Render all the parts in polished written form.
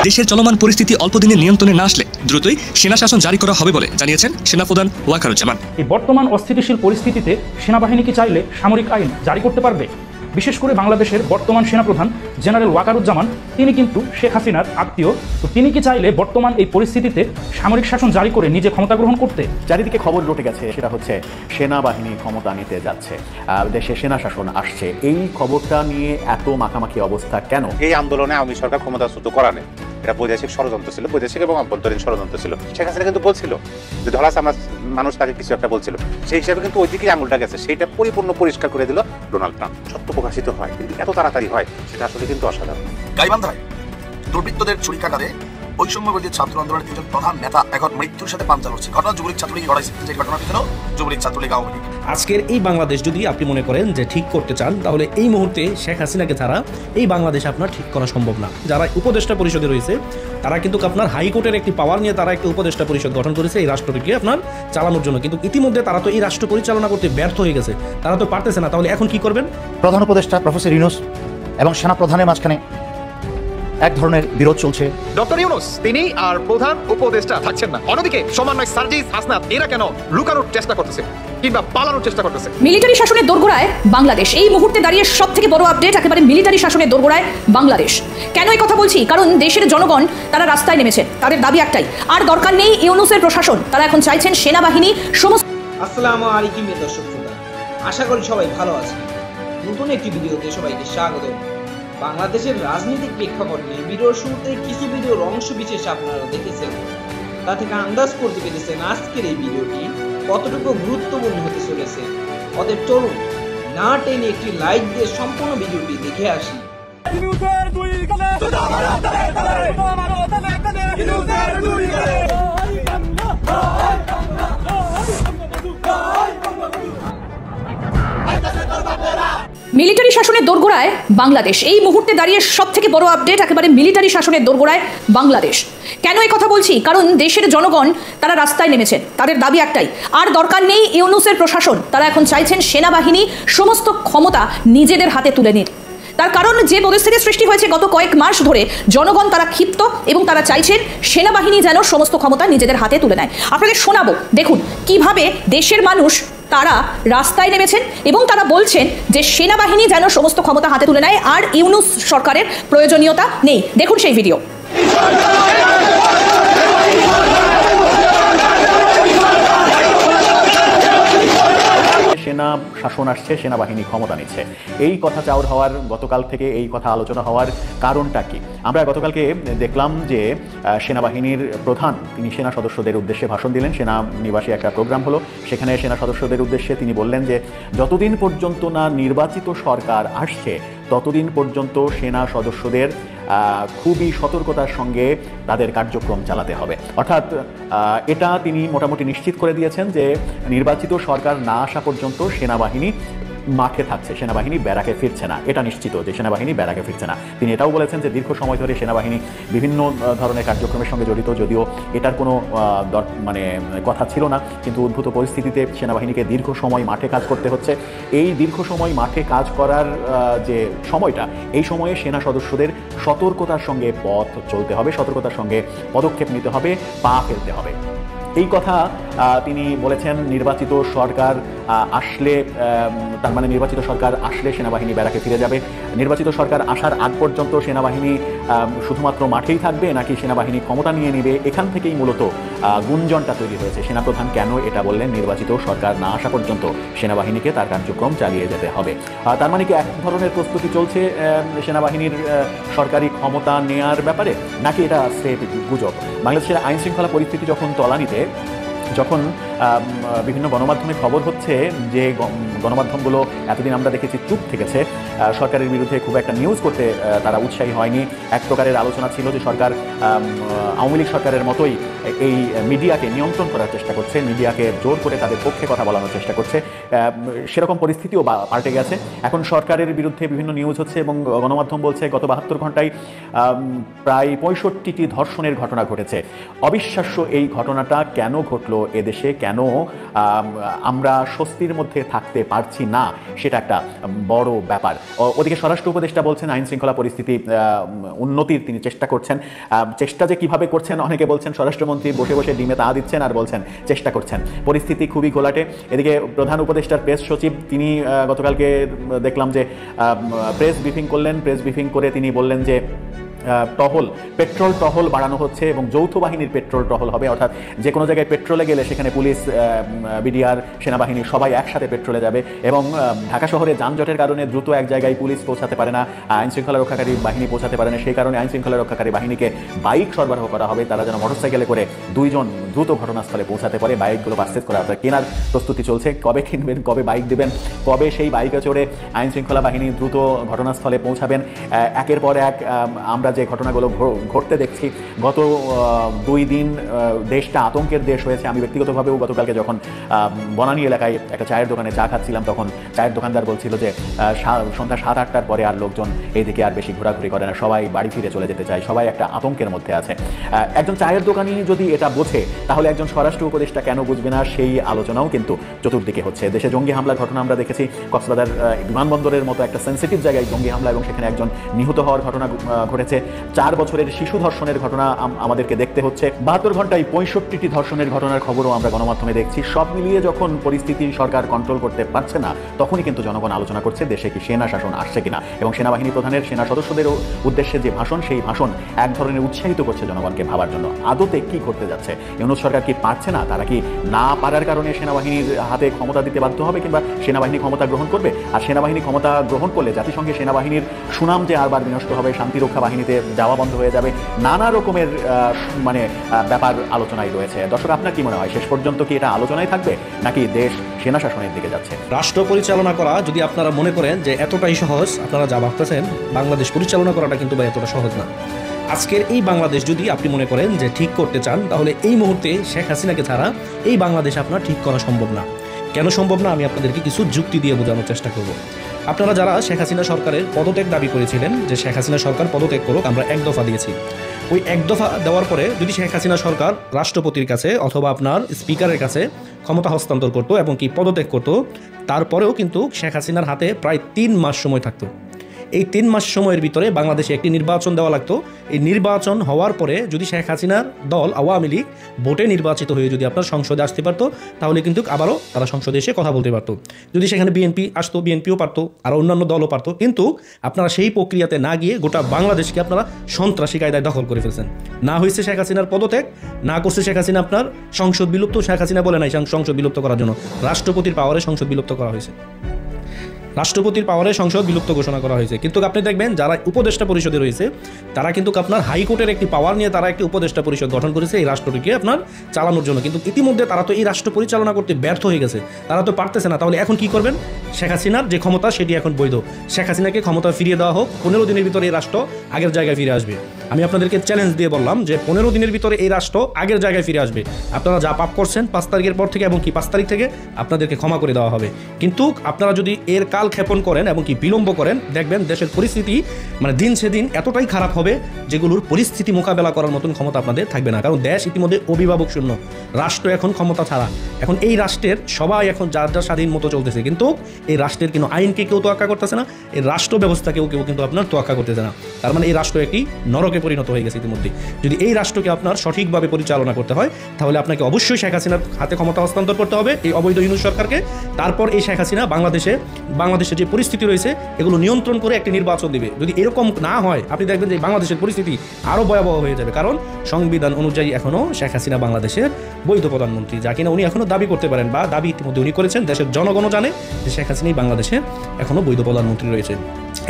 দেশের চলমান পরিস্থিতি অল্পদিনে নিয়ন্ত্রণে না আসলে দ্রুতই সেনা শাসন জারি করা হবে বলে জানিয়েছেন সেনাপ্রধান ওয়াকারুজ্জামান। এই বর্তমান অস্থিতিশীল পরিস্থিতিতে সেনাবাহিনী কি চাইলে সামরিক আইন জারি করতে পারবে? বিশেষ করে বাংলাদেশের বর্তমান সেনাপ্রধান জেনারেল ওয়াকারুজ্জামান তিনি কিন্তু শেখ হাসিনার আত্মীয়। তো তিনি কি চাইলে বর্তমান এই পরিস্থিতিতে সামরিক শাসন জারি করে নিজে ক্ষমতা গ্রহণ করতে? চারিদিকে খবর রটে গেছে, সেটা হচ্ছে সেনাবাহিনী ক্ষমতা নিতে যাচ্ছে, দেশে সেনা শাসন আসছে। এই খবরটা নিয়ে এত মাখামাখি অবস্থা কেন? এই আন্দোলনে আওয়ামী সরকার ক্ষমতাচ্যুত করা নেই, এটা বৈদেশিক ষড়যন্ত্র ছিল, বৈদেশিক এবং আভ্যন্তরীণ ষড়যন্ত্র ছিল। শেখ হাসিনা কিন্তু বলছিল যে ধরাস আমার মানুষ তাকে কিছু একটা বলছিল, সেই হিসাবে কিন্তু ওই দিকেই আঙুলটা গেছে, সেইটা পরিপূর্ণ পরিষ্কার করে দিল ডোনাল্ড ট্রাম্প। সত্য প্রকাশিত হয় কিন্তু এত তাড়াতাড়ি হয়, সেটা আসলে কিন্তু অসাধারণ। গাইবান্ধায় দুর্বৃত্তদের ছুরিকাঘাতে বৈষম্যবিরোধী ছাত্র আন্দোলনের তিনজন প্রধান নেতা এখন মৃত্যুর সাথে পাঞ্জা লড়ছে। ঘটনা যুবলীগ ছাত্রলীগ লড়াইছে, যে ঘটনার পিছনেও যুবলীগ ছাত্রলীগ আওয়ামী লীগ। আজকের এই বাংলাদেশ যদি আপনি মনে করেন যে ঠিক করতে চান, তাহলে এই মুহূর্তে শেখ হাসিনাকে ছাড়া এই বাংলাদেশ আপনার ঠিক করা সম্ভব না। যারা উপদেষ্টা পরিষদে রয়েছে তারা কিন্তু আপনার হাইকোর্টের একটি পাওয়ার নিয়ে তারা একটা উপদেষ্টা পরিষদ গঠন করেছে এই রাষ্ট্রটিকে আপনার চালানোর জন্য, কিন্তু ইতিমধ্যে তারা তো এই রাষ্ট্র পরিচালনা করতে ব্যর্থ হয়ে গেছে, তারা তো পারতেছে না। তাহলে এখন কি করবেন? প্রধান উপদেষ্টা প্রফেসর ইউনূস এবং সেনা প্রধানের মাঝখানে এক ধরনের বিরোধ চলছে। ডক্টর ইউনূস তিনি আর প্রধান উপদেষ্টা থাকছেন না, অন্যদিকে সমন্বয় সার্জিস হাসনাত এরা কেন লুকানোর চেষ্টা করতেছে কিংবা পালানোর চেষ্টা করতেছে? মিলিটারি শাসনের দোরগোড়ায় বাংলাদেশ। এই মুহূর্তে দাঁড়িয়ে সবথেকে বড় আপডেট, একেবারে মিলিটারি শাসনের দোরগোড়ায় বাংলাদেশ। কেন এই কথা বলছি? কারণ দেশের জনগণ তারা রাস্তায় নেমেছে, তাদের দাবি একটাই, আর দরকার নেই ইউনূসের প্রশাসন। তারা এখন চাইছেন সেনাবাহিনী সমস্ত। আসসালামু আলাইকুম দর্শক শ্রোতা, আশা করি সবাই ভালো আছেন। নতুন একটি ভিডিওতে সবাইকে স্বাগত। বাংলাদেশের রাজনৈতিক প্রেক্ষাপট নিয়ে ভিডিওর শুরুতে কিছু ভিডিওর অংশ বিশেষ আপনারা দেখেছেন, তা থেকে আন্দাজ করতে পেরেছেন আজকের এই ভিডিওটি কতটুকু গুরুত্বপূর্ণ হতে চলেছে। অতএব চলুন না টেনে একটি লাইক দিয়ে সম্পূর্ণ ভিডিওটি দেখে আসি। মিলিটারি শাসনের দোরগোড়ায় বাংলাদেশ। এই মুহূর্তে দাঁড়িয়ে সবথেকে বড় আপডেট, একেবারে মিলিটারি শাসনের দোরগোড়ায় বাংলাদেশ। কেন এই কথা বলছি? কারণ দেশের জনগণ তারা রাস্তায় নেমেছে, তাদের দাবি একটাই, আর দরকার নেই ইউনূসের প্রশাসন। তারা এখন চাইছেন সেনাবাহিনী সমস্ত ক্ষমতা নিজেদের হাতে তুলে নিন। তার কারণ যে পরিস্থিতির সৃষ্টি হয়েছে গত কয়েক মাস ধরে, জনগণ তারা ক্ষিপ্ত এবং তারা চাইছেন সেনাবাহিনী যেন সমস্ত ক্ষমতা নিজেদের হাতে তুলে নেয়। আপনাদের শোনাবো, দেখুন কিভাবে দেশের মানুষ তারা রাস্তায় নেমেছেন এবং তারা বলছেন যে সেনাবাহিনী যেন সমস্ত ক্ষমতা হাতে তুলে নেয়, আর ইউনূস সরকারের প্রয়োজনীয়তা নেই। দেখুন সেই ভিডিও। সেনা শাসন আসছে, সেনাবাহিনী ক্ষমতা নিচ্ছে, এই কথা চাউর হওয়ার, গতকাল থেকে এই কথা আলোচনা হওয়ার কারণটা কি? আমরা গতকালকে দেখলাম যে সেনাবাহিনীর প্রধান তিনি সেনা সদস্যদের উদ্দেশ্যে ভাষণ দিলেন। সেনা নিবাসী একটা প্রোগ্রাম হলো, সেখানে সেনা সদস্যদের উদ্দেশ্যে তিনি বললেন যে যতদিন পর্যন্ত না নির্বাচিত সরকার আসছে ততদিন পর্যন্ত সেনা সদস্যদের খুবই সতর্কতার সঙ্গে তাদের কার্যক্রম চালাতে হবে। অর্থাৎ এটা তিনি মোটামুটি নিশ্চিত করে দিয়েছেন যে নির্বাচিত সরকার না আসা পর্যন্ত সেনাবাহিনী মাঠে থাকছে, সেনাবাহিনী ব্যারাকে ফিরছে না। এটা নিশ্চিত যে সেনাবাহিনী ব্যারাকে ফিরছে না। তিনি এটাও বলেছেন যে দীর্ঘ সময় ধরে সেনাবাহিনী বিভিন্ন ধরনের কার্যক্রমের সঙ্গে জড়িত, যদিও এটার কোনো কথা ছিল না, কিন্তু উদ্ভূত পরিস্থিতিতে সেনাবাহিনীকে দীর্ঘ সময় মাঠে কাজ করতে হচ্ছে। এই দীর্ঘ সময় মাঠে কাজ করার যে সময়টা, এই সময়ে সেনা সদস্যদের সতর্কতার সঙ্গে পথ চলতে হবে, সতর্কতার সঙ্গে পদক্ষেপ নিতে হবে, পা ফেলতে হবে। এই কথা তিনি বলেছেন। নির্বাচিত সরকার আসলে, তার মানে নির্বাচিত সরকার আসলে সেনাবাহিনী ব্যারাকে ফিরে যাবে। নির্বাচিত সরকার আসার আগ পর্যন্ত সেনাবাহিনী শুধুমাত্র মাঠেই থাকবে নাকি সেনাবাহিনী ক্ষমতা নিয়ে নেবে, এখান থেকেই মূলত গুঞ্জনটা তৈরি হয়েছে। সেনাপ্রধান কেন এটা বললেন? নির্বাচিত সরকার না আসা পর্যন্ত সেনাবাহিনীকে তার কার্যক্রম চালিয়ে যেতে হবে। তার মানে কি এক ধরনের প্রস্তুতি চলছে সেনাবাহিনীর সরকারি ক্ষমতা নেয়ার ব্যাপারে, নাকি এটা স্রেফ গুজব? বাংলাদেশের আইন শৃঙ্খলা পরিস্থিতি যখন তলানিতে, যখন বিভিন্ন গণমাধ্যমে খবর হচ্ছে যে গণমাধ্যমগুলো এতদিন আমরা দেখেছি চুপ থেকেছে, সরকারের বিরুদ্ধে খুব একটা নিউজ করতে তারা উৎসাহী হয়নি। এক প্রকারের আলোচনা ছিল যে সরকার আওয়ামী লীগ সরকারের মতোই এই মিডিয়াকে নিয়ন্ত্রণ করার চেষ্টা করছে, মিডিয়াকে জোর করে তাদের পক্ষে কথা বলানোর চেষ্টা করছে। সেরকম পরিস্থিতিও পাল্টে গেছে। এখন সরকারের বিরুদ্ধে বিভিন্ন নিউজ হচ্ছে এবং গণমাধ্যম বলছে গত 72 ঘন্টায় প্রায় 65টি ধর্ষণের ঘটনা ঘটেছে। অবিশ্বাস্য এই ঘটনাটা কেন ঘটলো এদেশে, কেন আমরা স্বস্তির মধ্যে থাকতে পারছি না, সেটা একটা বড় ব্যাপার। ওদিকে স্বরাষ্ট্র উপদেষ্টা বলছেন আইন শৃঙ্খলা পরিস্থিতি উন্নতির তিনি চেষ্টা করছেন। চেষ্টা যে কিভাবে করছেন, অনেকে বলছেন স্বরাষ্ট্রমন্ত্রী বসে বসে ডিমে তা দিচ্ছেন আর বলছেন চেষ্টা করছেন। পরিস্থিতি খুবই ঘোলাটে। এদিকে প্রধান উপদেষ্টার প্রেস সচিব তিনি গতকালকে দেখলাম যে প্রেস ব্রিফিং করলেন। প্রেস ব্রিফিং করে তিনি বললেন যে পেট্রোল টহল বাড়ানো হচ্ছে এবং যৌথ বাহিনীর পেট্রোল টহল হবে, অর্থাৎ যে কোনো জায়গায় পেট্রোলে গেলে সেখানে পুলিশ, বিডিআর, সেনাবাহিনী সবাই একসাথে পেট্রোলে যাবে এবং ঢাকা শহরে যানজটের কারণে দ্রুত এক জায়গায় পুলিশ পৌঁছাতে পারে না, আইন শৃঙ্খলা রক্ষাকারী বাহিনী পৌঁছাতে পারে না, সেই কারণে আইন শৃঙ্খলা রক্ষাকারী বাহিনীকে বাইক সরবরাহ করা হবে। তারা যেন মোটরসাইকেলে করে 2 জন দ্রুত ঘটনাস্থলে পৌঁছাতে পারে। বাইকগুলো পারচেজ করা, অর্থাৎ কেনার প্রস্তুতি চলছে। কবে কিনবেন, কবে বাইক দেবেন, কবে সেই বাইকে চড়ে আইন শৃঙ্খলা বাহিনী দ্রুত ঘটনাস্থলে পৌঁছাবেন। একের পর এক আমরা যে ঘটনাগুলো ঘটতে দেখছি, গত 2 দিন দেশটা আতঙ্কের দেশ হয়েছে। আমি ব্যক্তিগতভাবেও গতকালকে যখন বনানী এলাকায় একটা চায়ের দোকানে চা খাচ্ছিলাম, তখন চায়ের দোকানদার বলছিল যে সন্ধ্যা 7-8টার পরে আর লোকজন এইদিকে আর বেশি ঘোরাঘুরি করে না, সবাই বাড়ি ফিরে চলে যেতে চায়, সবাই একটা আতঙ্কের মধ্যে আছে। একজন চায়ের দোকানি যদি এটা বোঝে, তাহলে একজন স্বরাষ্ট্র উপদেষ্টা কেন বুঝবে না, সেই আলোচনাও কিন্তু চতুর্দিকে হচ্ছে। দেশে জঙ্গি হামলার ঘটনা আমরা দেখেছি, কক্সবাজার বিমানবন্দরের মতো একটা সেন্সিটিভ জায়গায় জঙ্গি হামলা এবং সেখানে একজন নিহত হওয়ার ঘটনা ঘটেছে। 4 বছরের শিশু ধর্ষণের ঘটনা আমাদেরকে দেখতে হচ্ছে। 72 ঘন্টায় 65টি ধর্ষণের ঘটনার খবরও আমরা গণমাধ্যমে দেখছি। সব মিলিয়ে যখন পরিস্থিতি সরকার কন্ট্রোল করতে পারছে না, তখনই কিন্তু জনগণ আলোচনা করছে দেশে কি সেনা শাসন আসছে কিনা, এবং সেনাবাহিনী প্রধানের সেনা সদস্যদের উদ্দেশ্যে যে ভাষণ, সেই ভাষণ এক ধরনের উৎসাহিত করছে জনগণকে ভাবার জন্য আদতে কি ঘটতে যাচ্ছে। ইউনূস সরকার কি পারছে না? তারা কি না পারার কারণে সেনাবাহিনীর হাতে ক্ষমতা দিতে বাধ্য হবে, কিংবা সেনাবাহিনী ক্ষমতা গ্রহণ করবে? আর সেনাবাহিনী ক্ষমতা গ্রহণ করলে জাতিসংঘে সেনাবাহিনীর সুনাম যে আরবার বিনষ্ট হবে, শান্তিরক্ষা বাহিনীতে যাওয়া বন্ধ হয়ে যাবে, নানা রকমের ব্যাপার আলোচনায় রয়েছে। দর্শক, আপনার কি মনে হয়, শেষ পর্যন্ত কি এটা আলোচনায় থাকবে, নাকি দেশ সেনা শাসনের দিকে যাচ্ছে? রাষ্ট্র পরিচালনা করা যদি আপনারা মনে করেন যে এতটাই সহজ, আপনারা যা ভাবতেছেন, বাংলাদেশ পরিচালনা করাটা কিন্তু এতটা সহজ না। আজকের এই বাংলাদেশ যদি আপনি মনে করেন যে ঠিক করতে চান, তাহলে এই মুহূর্তে শেখ হাসিনাকে ছাড়া এই বাংলাদেশ আপনার ঠিক করা সম্ভব না। কেন সম্ভব না, আমি আপনাদেরকে কিছু যুক্তি দিয়ে বোঝানোর চেষ্টা করব। আপনারা যারা শেখ হাসিনা সরকারের পদত্যাগ দাবি করেছিলেন, যে শেখ হাসিনা সরকার পদত্যাগ করুক, আমরা 1 দফা দিয়েছি। ওই 1 দফা দেওয়ার পরে যদি শেখ হাসিনা সরকার রাষ্ট্রপতির কাছে অথবা আপনার স্পিকারের কাছে ক্ষমতা হস্তান্তর করতো এবং কি পদত্যাগ করতো, তারপরেও কিন্তু শেখ হাসিনার হাতে প্রায় 3 মাস সময় থাকতো। এই 3 মাস সময়ের ভিতরে বাংলাদেশে একটি নির্বাচন দেওয়া লাগতো। এই নির্বাচন হওয়ার পরে যদি শেখ হাসিনার দল আওয়ামী লীগ ভোটে নির্বাচিত হয়ে যদি আপনার সংসদে আসতে পারতো, তাহলে কিন্তু আবারও তারা সংসদে এসে কথা বলতে পারতো। যদি সেখানে বিএনপি আসতো, বিএনপিও পারতো, আর অন্যান্য দলও পারতো। কিন্তু আপনারা সেই প্রক্রিয়াতে না গিয়ে গোটা বাংলাদেশকে আপনারা সন্ত্রাসী কায়দায় দখল করে ফেলছেন। না হয়েছে শেখ হাসিনার পদত্যাগ, না করছে শেখ হাসিনা আপনার সংসদ বিলুপ্ত। শেখ হাসিনা বলে নাই সংসদ বিলুপ্ত করার জন্য, রাষ্ট্রপতির পাওয়ারে সংসদ বিলুপ্ত করা হয়েছে। রাষ্ট্রপতির পাওয়ারে সংসদ বিলুপ্ত ঘোষণা করা হয়েছে। কিন্তু আপনি দেখবেন যারা উপদেষ্টা পরিষদে রয়েছে, তারা কিন্তু আপনার হাইকোর্টের একটি পাওয়ার নিয়ে তারা একটি উপদেষ্টা পরিষদ গঠন করেছে এই রাষ্ট্রটিকে আপনার চালানোর জন্য। কিন্তু ইতিমধ্যে তারা তো এই রাষ্ট্র পরিচালনা করতে ব্যর্থ হয়ে গেছে, তারা তো পারতেছে না। তাহলে এখন কি করবেন? শেখ হাসিনার যে ক্ষমতা সেটি এখন বৈধ। শেখ হাসিনাকে ক্ষমতা ফিরিয়ে দেওয়া হোক, 15 দিনের ভিতরে এই রাষ্ট্র আগের জায়গায় ফিরে আসবে। আমি আপনাদেরকে চ্যালেঞ্জ দিয়ে বললাম যে 15 দিনের ভিতরে এই রাষ্ট্র আগের জায়গায় ফিরে আসবে। আপনারা যা পাপ করছেন 5 তারিখের পর থেকে এবং কি 5 তারিখ থেকে আপনাদেরকে ক্ষমা করে দেওয়া হবে। কিন্তু আপনারা যদি এর কাল ক্ষেপণ করেন এবং কি বিলম্ব করেন, দেখবেন দেশের পরিস্থিতি দিন সেদিন এতটাই খারাপ হবে যেগুলোর পরিস্থিতি মোকাবেলা করার মতন ক্ষমতা আপনাদের থাকবে না। কারণ দেশ ইতিমধ্যে অভিভাবক শূন্য, রাষ্ট্র এখন ক্ষমতা ছাড়া। এখন এই রাষ্ট্রের সবাই এখন যার যার স্বাধীন মতো চলতেছে, কিন্তু এই রাষ্ট্রের কিন্তু আইনকে কেউ তোয়াক্কা করতেছে না, এই রাষ্ট্র ব্যবস্থাকেও কেউ কিন্তু আপনার তোয়াক্কা করতেছে না। তার মানে এই রাষ্ট্র একটি নরকে পরিণত হয়ে গেছে ইতিমধ্যে। যদি এই রাষ্ট্রকে আপনার সঠিকভাবে পরিচালনা করতে হয়, তাহলে আপনাকে অবশ্যই শেখ হাসিনার হাতে ক্ষমতা হস্তান্তর করতে হবে, এই অবৈধ ইউনূস সরকারকে। তারপর এই শেখ হাসিনা বাংলাদেশে যে পরিস্থিতি রয়েছে এগুলো নিয়ন্ত্রণ করে একটি নির্বাচন দিবে। যদি এরকম না হয়, আপনি দেখবেন যে বাংলাদেশের পরিস্থিতি আরও ভয়াবহ হয়ে যাবে। কারণ সংবিধান অনুযায়ী এখনও শেখ হাসিনা বাংলাদেশের বৈধ প্রধানমন্ত্রী, যা কিনা উনি এখনও দাবি করতে পারেন, বা দাবি ইতিমধ্যে উনি করেছেন। দেশের জনগণও জানে যে শেখ হাসিনাই বাংলাদেশের এখনও বৈধ প্রধানমন্ত্রী রয়েছে।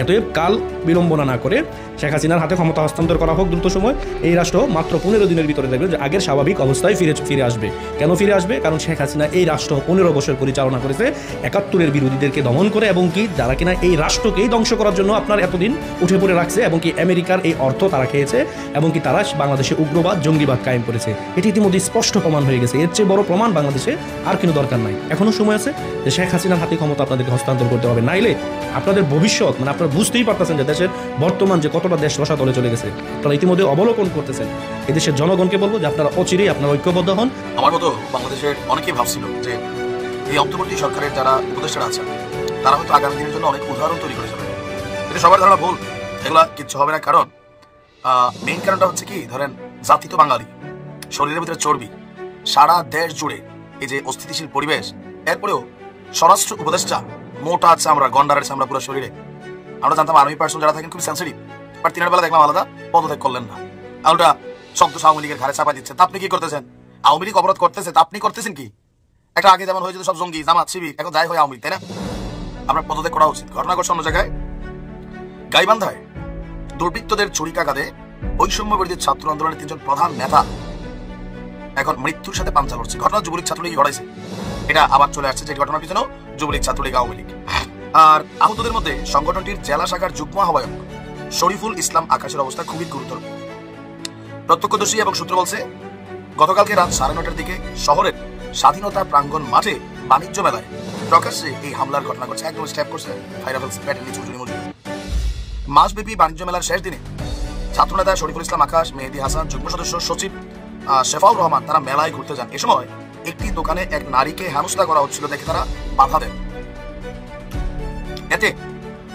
এতএব কাল বিলম্বনা না করে শেখ হাসিনার হাতে ক্ষমতা হস্তান্তর করা হোক দ্রুত সময়। এই রাষ্ট্র মাত্র 15 দিনের ভিতরে দেখবে যে আগের স্বাভাবিক অবস্থায় ফিরে আসবে। কেন ফিরে আসবে? কারণ শেখ হাসিনা এই রাষ্ট্র 15 বছর পরিচালনা করেছে 71-এর বিরোধীদেরকে দমন করে, এবং কি যারা কিনা এই রাষ্ট্রকেই ধ্বংস করার জন্য আপনার এতদিন উঠে পড়ে রাখছে, এবং কি আমেরিকার এই অর্থ তারা খেয়েছে, এবং কি তারা বাংলাদেশে উগ্রবাদ জঙ্গিবাদ কায়েম করেছে। এটি ইতিমধ্যে স্পষ্ট প্রমাণ হয়ে গেছে। এর চেয়ে বড় প্রমাণ বাংলাদেশে আর কোনো দরকার নাই। এখনো সময় আছে যে শেখ হাসিনার হাতে ক্ষমতা আপনাদেরকে হস্তান্তর করতে হবে, নাইলে আপনাদের ভবিষ্যৎ মানে আপনারা বুঝতেই পারতেছেন যে দেশের বর্তমান যে কতটা দেশ রসাতলে চলে গেছে, আপনারা ইতিমধ্যে অবলোকন করতেছেন। এই দেশের জনগণকে বলবো যে আপনারা অচিরেই আপনারা ঐক্যবদ্ধ হন। আমার মতো বাংলাদেশের অনেকেই ভাবছিল যে এই অন্তর্বর্তী সরকারের যারা উপদেষ্টারা আছেন তারা হয়তো আগামী দিনের জন্য অনেক উদাহরণ তৈরি করে যাবে, কিন্তু সবার ধারণা ভুল, এগুলা কিচ্ছু হবে না। কারণ মেইন কারণটা হচ্ছে কি, ধরেন জাতি তো বাঙালি, শরীরের ভিতরে চর্বি, সারা দেশ জুড়ে এই যে অস্থিতিশীল পরিবেশ, এরপরেও স্বরাষ্ট্র উপদেষ্টা মোটা আছে, আমরা গন্ডার আছে আমরা পুরো শরীরে। আমরা জানতাম আর্মি পার্সন যারা থাকেন খুব সেন্সিটিভ, বাট দিনের বেলা দেখলাম আলাদা পদত্যাগ করলেন না, আলটা শব্দ আওয়ামী লীগের ঘাড়ে চাপা দিচ্ছে। তা আপনি কি করতেছেন? আওয়ামী লীগ অপরাধ করতেছে, তা আপনি করতেছেন কি? একটা আগে যেমন হয়ে যেত সব জঙ্গি জামাত শিবির, এখন যাই হয় আওয়ামী লীগ, তাই না? আপনার পদত্যাগ করা উচিত। ঘটনা ঘটছে অন্য জায়গায়, গাইবান্ধায় দুর্বৃত্তদের ছুরিকাঘাতে বৈষম্য বিরোধী ছাত্র আন্দোলনের 3জন প্রধান নেতা এখন মৃত্যুর সাথে পাঞ্জা লড়ছে। ঘটনা যুবলীগ ছাত্রলীগ ঘটাইছে, এটা আবার চলে আসছে যে ঘটনার পিছনেও যুবলীগ ছাত্রলীগ আওয়ামী লীগ। আর আহতদের মধ্যে সংগঠনটির জেলা শাখার যুগ্ম আহ্বায়ক শরীফুল ইসলাম আকাশের অবস্থা খুবই গুরুতর। প্রত্যক্ষদর্শী এবং সূত্র বলছে, গতকালকে রাত 9:30টার দিকে শহরের স্বাধীনতা প্রাঙ্গণ মাঠে বাণিজ্য মেলায় প্রকাশ্যে এই হামলার ঘটনা ঘটছে। একদম স্ট্যাপ করছে, ফায়ারাবলস প্যাটের নিচে উজুরি মজুরি। মাসব্যাপী বাণিজ্য মেলার শেষ দিনে ছাত্রনেতা শরীফুল ইসলাম আকাশ, মেহেদি হাসান, যুগ্ম সদস্য সচিব শেফাউর রহমান তারা মেলায় ঘুরতে যান। এ সময় একটি দোকানে এক নারীকে হেনস্থা করা হচ্ছিল দেখে তারা বাধা দেন। এতে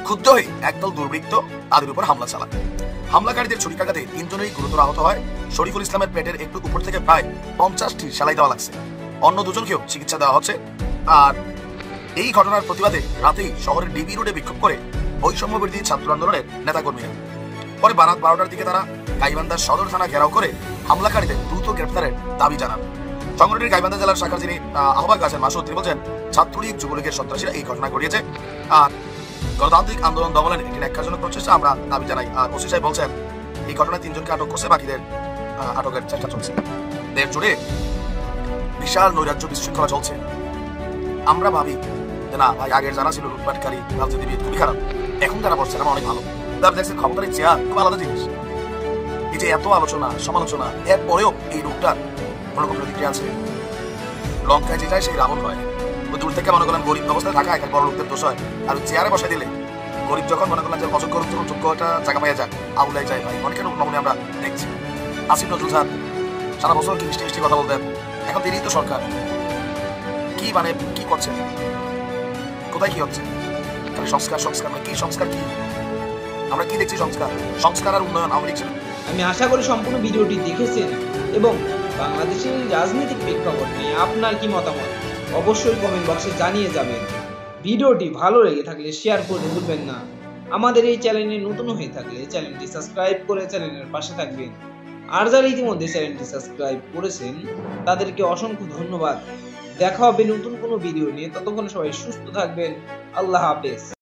ক্ষুব্ধ হয়ে একদল দুর্বৃত্ত তাদের উপর হামলা চালায়। হামলাকারীদের ছুরিকাঘাতে 3 জনেই গুরুতর আহত হয়। শরীফুল ইসলামের পেটের একটু উপর থেকে প্রায় 50টি সেলাই দেওয়া লাগছে, অন্য 2 জনকেও চিকিৎসা দেওয়া হচ্ছে। আর এই ঘটনার প্রতিবাদে রাতেই শহরের ডিবি রোডে বিক্ষোভ করে বৈষম্য বিরোধী ছাত্র আন্দোলনের নেতাকর্মীরা। পরে রাত 12টার দিকে তারা গাইবান্ধা সদর থানা ঘেরাও করে হামলাকারীদের দ্রুত গ্রেফতারের দাবি জানান। সংগঠনটির গাইবান্ধা জেলার শাখার যিনি আহ্বায়ক আছেন মাসুদ, তিনি বলছেন, ছাত্রলীগ যুবলীগের সন্ত্রাসীরা এই ঘটনা ঘটিয়েছে, আর গণতান্ত্রিক আন্দোলন দমনের একটি ন্যাক্কারজনক প্রচেষ্টা আমরা দাবি জানাই। আর ওসি সাহেব বলছেন, এই ঘটনায় 3 জনকে আটক করছে, বাকিদের আটকের চেষ্টা চলছে। দেশ জুড়ে বিশাল নৈরাজ্য বিশৃঙ্খলা চলছে। আমরা ভাবি যে না ভাই, আগের যারা ছিল লুটপাটকারী রাজনীতিবিদ খুবই খারাপ, এখন যারা বসছে আমরা অনেক ভালো। তারপর দেখছেন ক্ষমতার চেয়ার খুব আলাদা জিনিস। এই যে এত আলোচনা সমালোচনা, এরপরেও এই রূপটার কোনো প্রতিক্রিয়া আছে? লঙ্কায় যে যায় সেই রাবণ হয়। দূর থেকে মনে করলেন গরিব অবস্থায় থাকা একটা বড় লোকদের দোষ হয়, আর চেয়ারে বসে দিলে গরিব যখন মনে করলেন যে অযোগ্য যোগ্যটা জায়গা পাইয়া যাক, আউলাই যায় ভাই। অনেকের নমুনে আমরা দেখছি। আসিফ নজরুল স্যার সারা বছর কি মিষ্টি মিষ্টি কথা বলতেন, এখন তিনিই তো সরকার। কি মানে কি করছেন? কোথায় কি হচ্ছে? সংস্কার সংস্কার মানে কি? সংস্কার কি? আমরা কি দেখছি? সংস্কার আর উন্নয়ন আওয়ামী লীগ। আমি আশা করি সম্পূর্ণ ভিডিওটি দেখেছেন এবং বাংলাদেশের রাজনৈতিক প্রেক্ষাপট নিয়ে আপনার কি মতামত অবশ্যই কমেন্ট বক্সে জানিয়ে যাবেন। ভিডিওটি ভালো লেগে থাকলে শেয়ার করতে ভুলবেন না। আমাদের এই চ্যানেলে নতুন হয়ে থাকলে চ্যানেলটি সাবস্ক্রাইব করে চ্যানেলের পাশে থাকবেন। আর যারা ইতিমধ্যে চ্যানেলটি সাবস্ক্রাইব করেছেন তাদেরকে অসংখ্য ধন্যবাদ। দেখা হবে নতুন কোনো ভিডিও নিয়ে, ততক্ষণ সবাই সুস্থ থাকবেন। আল্লাহ হাফেজ।